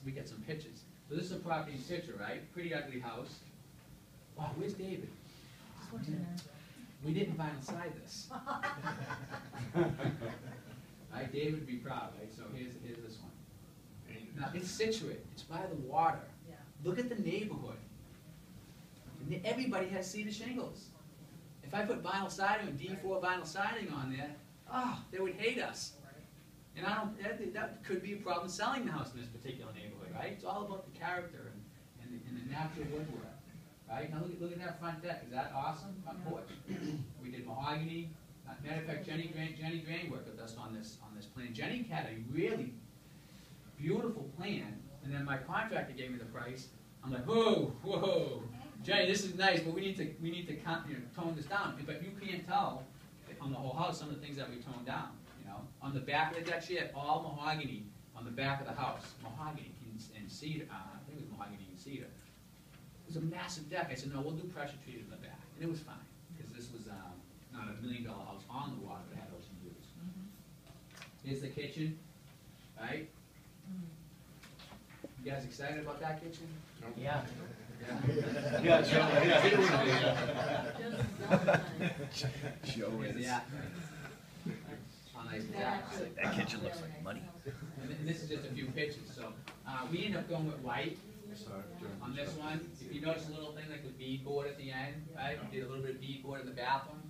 we get some pictures. So this is a property in situ, right? Pretty ugly house. Wow, where's David? We didn't vinyl side this. Right, David would be proud, right? So here's this one. Now it's Situate. It's by the water. Yeah. Look at the neighborhood. Everybody has cedar shingles. If I put vinyl siding and D4 vinyl siding on there, they would hate us. And I don't. That could be a problem selling the house in this particular neighborhood, right? It's all about the character and the natural woodwork, right? Now look at that front deck. Is that awesome? Front porch. We did mahogany. Matter of fact, Jenny Drain worked with us on this plan. Jenny had a really beautiful plan, and then my contractor gave me the price. I'm like, whoa, Jenny, this is nice, but we need to tone this down. But you can't tell on the whole house some of the things that we toned down. You know, on the back of the deck, she had all mahogany on the back of the house, mahogany and cedar. I think it was mahogany and cedar. It was a massive deck. I said, no, we'll do pressure treated in the back, and it was fine because this was not $1 million house on the water, but it had ocean views. Here's the kitchen, right? You guys excited about that kitchen? Yeah. Yeah, Joe. Yeah. That kitchen looks like money. And this is just a few pictures. So we ended up going with white on this one. If you notice a little thing like the beadboard at the end, right? We did a little bit of beadboard in the bathroom.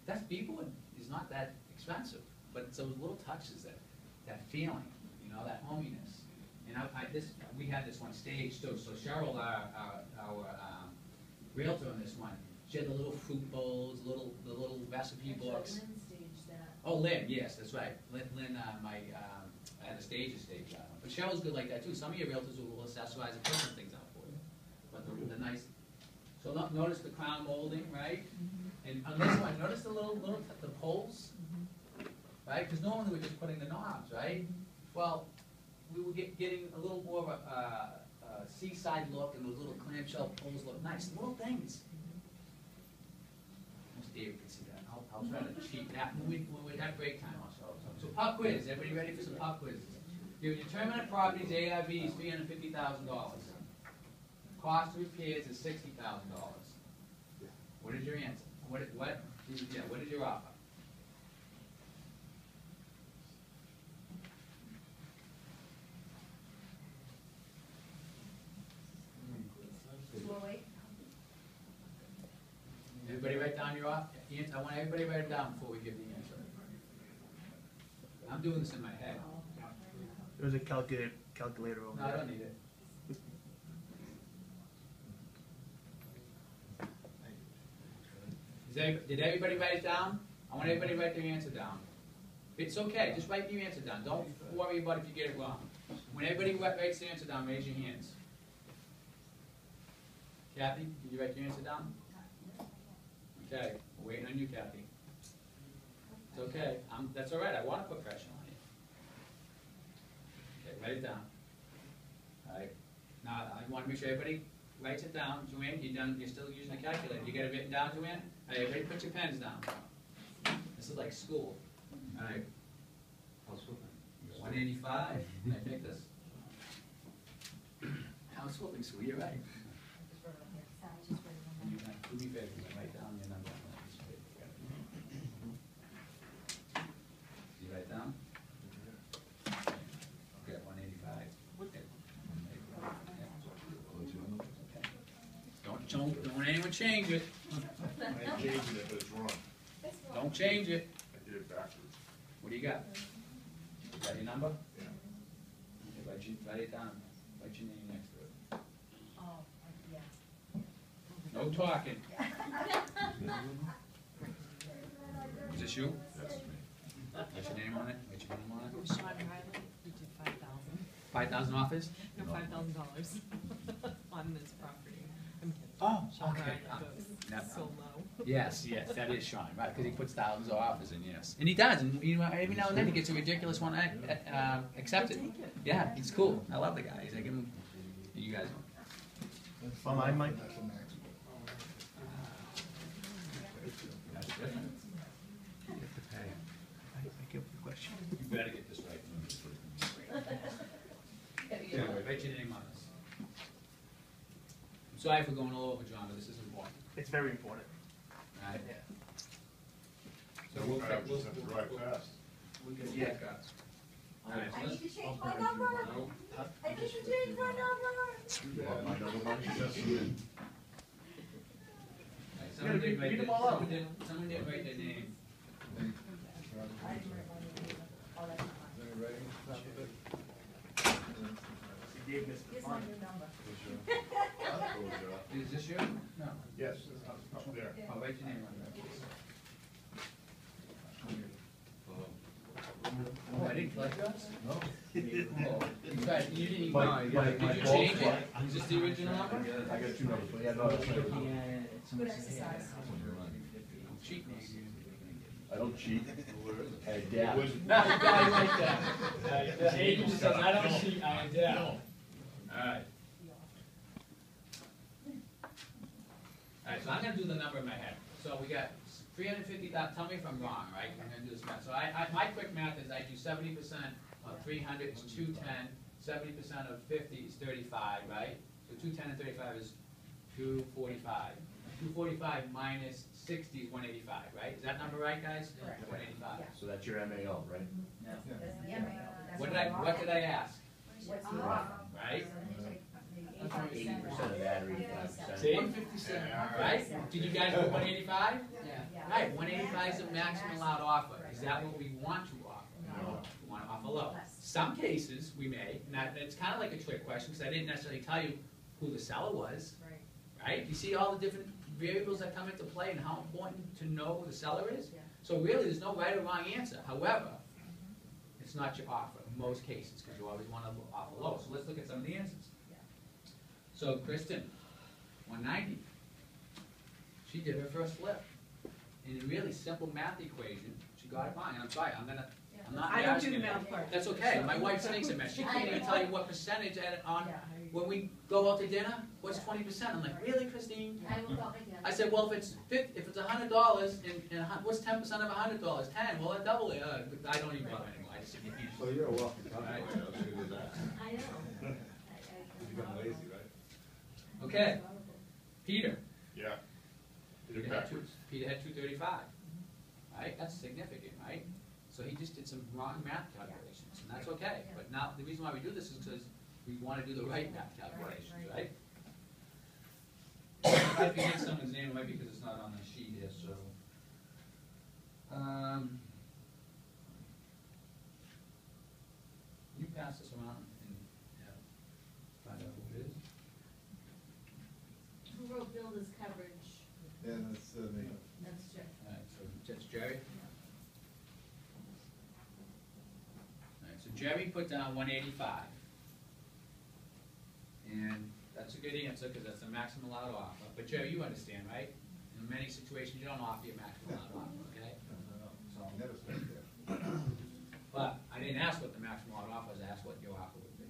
That beadboard is not that expensive, but it's those little touches that feeling, you know, that hominess. And we had this one staged too. So Cheryl, our realtor on this one, she had the little fruit bowls, the little recipe books. Lynn staged that. Oh, Lynn, yes, that's right. Lynn, I had a stage. But Cheryl's good like that too. Some of your realtors will accessorize and put some things out for you. But the nice. So notice the crown molding, right? And on this one, notice the the poles, right? Because normally we're just putting the knobs, right? Well, we were getting a little more of a seaside look, and those little clamshell poles look nice. Little things. Most David can see that. I'll try to cheat that when we have break time also. So pop quiz. Everybody ready for some pop quizzes? Your determinant properties ARV is $350,000. Cost of repairs is $60,000. What is your answer? What is your offer? Everybody write down your offer. I want everybody to write it down before we give the answer. I'm doing this in my head. There's a calculator over No, I don't need it. Did everybody write it down? I want everybody to write their answer down. It's okay, just write your answer down. Don't worry about if you get it wrong. When everybody writes their answer down, raise your hands. Kathy, did you write your answer down? Okay, we're waiting on you, Kathy. It's okay. That's all right. I want to put pressure on you. Okay, write it down. All right. Now, I want to make sure everybody writes it down. Joanne, you're still using a calculator. You got it written down, Joanne? All right, everybody put your pens down. This is like school. All right. 185. I take this. House flipping school, you're right. Do me a favor, write down your number on that piece of paper. You write down? Okay, 185. Okay. Don't anyone change it. I changed it, but it's wrong. Don't change it. I did it backwards. What do you got? You got your number? Yeah. Okay, write it down. Write your name next to it. Oh, yeah. No talking. Is this you? That's me. What's your name on it? What's your name on it? Sean Riley, we did 5,000. 5,000 offers? No, $5,000 on this property. I'm kidding. Oh, Sean okay. Riley goes so low. Yes, that is Sean, right? Because he puts thousands of offers in, yes. And he does, and you know, every now and then he gets a ridiculous one accepted. Yeah, he's cool. I love the guy. He's like, you guys. On my mic. That's different. You have to pay. I give the question. You better get this right. Write your name on this. I'm sorry for going all over, John, but this is important, It's very important. all right? So we'll just have to drive fast. We'll get Yeah. back up. All right, so I let's- need to change my number. I need to change my number. You want my number, Mike? Just a minute. Someone did write read them their- all out. someone did write their name. I didn't write my name. Oh, that's fine. You gave Miss Here's my new number. Is this your? No. Yes, up there. I'll write your name on that. Oh, I didn't collect yours? No. Oh, you tried, you didn't even, did you change it? Is this the original number? I got two numbers, but yeah, no, that's right. Good exercise. Cheat me. I don't cheat. I It adapt. was- Guys like that. The agent says, I don't cheat, I adapt. Alright. Alright, so I'm gonna do the number in my head. So we got 350,000, tell me if I'm wrong, right? I'm gonna do this math. So my quick math is I do 70% of 300 is 210, 70% of 50 is 35, right? So 210 and 35 is 245. 245 minus 60 is 185, right? Is that number right, guys? Correct. 185. Yeah. So that's your MAO, right? That's the MAO. That's What did I ask? What's the offer? Right? Eighty percent of that or 85%. See? Right? Did you guys put 185? Yeah. Right, 185 is the maximum allowed offer. Is that what we want to offer? No. We want to offer low. Less. Some cases, we may, and it's kind of like a trick question, because I didn't necessarily tell you who the seller was, Right. right? You see all the different variables that come into play and how important to know who the seller is? Yeah. So really, there's no right or wrong answer. However, it's not your offer in most cases, because you always want to offer low. So let's look at some of the answers. Yeah. So Kristen, 190. She did her first flip. In a really simple math equation, she got it wrong. And I'm sorry, I'm not I don't do the embarrassing you. math part. That's okay. My wife thinks a mess. She can't even tell you what percentage on, Yeah. when we go out to dinner, what's 20%? I'm like, really, Christine? I will talk again. I said, well, if it's $100 and what's 10% of $100? 10. Well, I double it. I don't even bother anymore. I just sit here. So you're a wealthy calculator, that's good as that. I know. You become lazy, right? Okay, Peter. Yeah. You're Peter had backwards. Peter had 235. Right? That's significant, right? So he just did some wrong math calculations, and that's okay. But now, the reason why we do this is because we want to do the right math calculations, right? If I forget someone's name, it might be because it's not on the sheet here, so. You pass this around and find out who it is. Who wrote builder's coverage? Yeah, that's me. That's Jeff. All right, so that's Jerry. All right, so Jerry put down 185. And that's a good answer, because that's the maximum allowed offer. But Jerry, you understand, right? In many situations, you don't offer your maximum allowed offer, okay? So I'll never stay there. But I didn't ask what the maximum allowed offer was, I asked what your offer would be.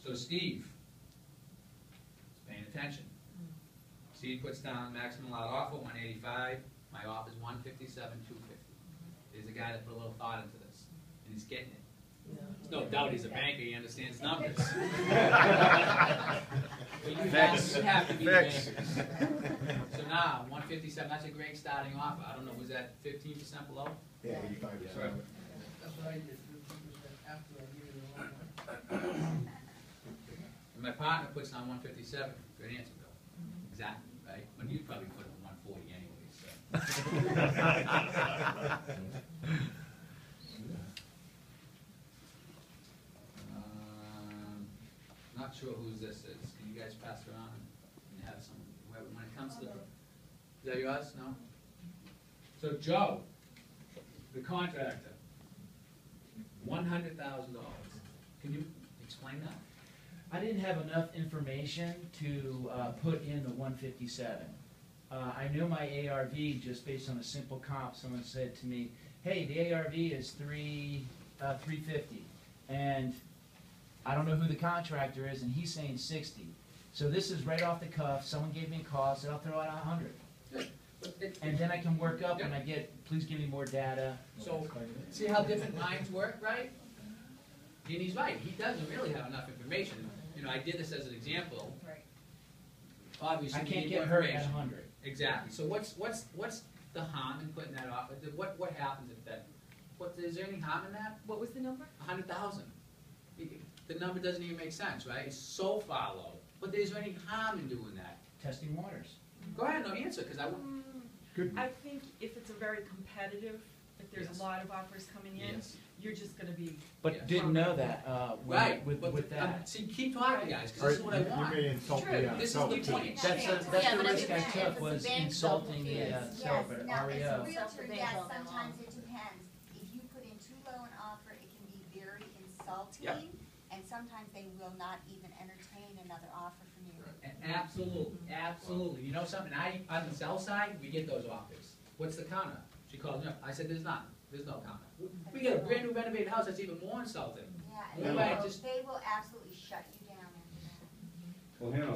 So Steve is paying attention. Steve puts down maximum allowed offer, 185. My offer is 157, 250. There's a guy that put a little thought into this, and he's getting it. There's no doubt he's a banker, he understands numbers. But you have to be the bankers. So now, 157, that's a great starting offer. I don't know, was that 15% below? Yeah, 85%. That's what I did, 15% after I gave it a long And my partner puts down 157. Good answer, Bill. Exactly, right? But you'd probably put it 140 anyway, so. Not sure whose this is. Can you guys pass it around and have some, when it comes to the, is that yours? No? So Joe, the contractor, $100,000. Can you explain that? I didn't have enough information to put in the 157. I knew my ARV just based on a simple comp. Someone said to me, hey, the ARV is 350. And I don't know who the contractor is, and he's saying 60. So this is right off the cuff. Someone gave me a call, said I'll throw out 100. and then I can work up when I get, please give me more data. So, see how different minds work, right? And he's right, he doesn't really have enough information. You know, I did this as an example. Right. Obviously, I we can't need more get hurt at information. 100. Exactly, so what's the harm in putting that off? What happens if that, is there any harm in that? What was the number? 100,000. The number doesn't even make sense, right? It's so far low. But is there any harm in doing that? Testing waters. Go ahead, no answer, because I think if it's a very competitive, if there's Yes. a lot of offers coming in, Yes. you're just gonna be. But Yeah. didn't know that Right, with but that. see, keep talking, guys, because Or this is what I you want. may insult True. the This is seller the too. point. That's Yeah, the but risk I if took it's was a bank insulting the Yes, seller, but now, as a REO. realtor, Bank yes, all day long. sometimes it depends. If you put in too low an offer, it can be very insulting, Yep. and sometimes they will not even entertain another offer from you. Absolutely, absolutely. You know something, on the sell side, we get those offers. What's the counter? She called me up, I said, there's none, there's no counter. We got a brand new renovated house that's even more insulting. Yeah, Yeah. and Right, just- they will absolutely shut you down after that. Well, Hannah,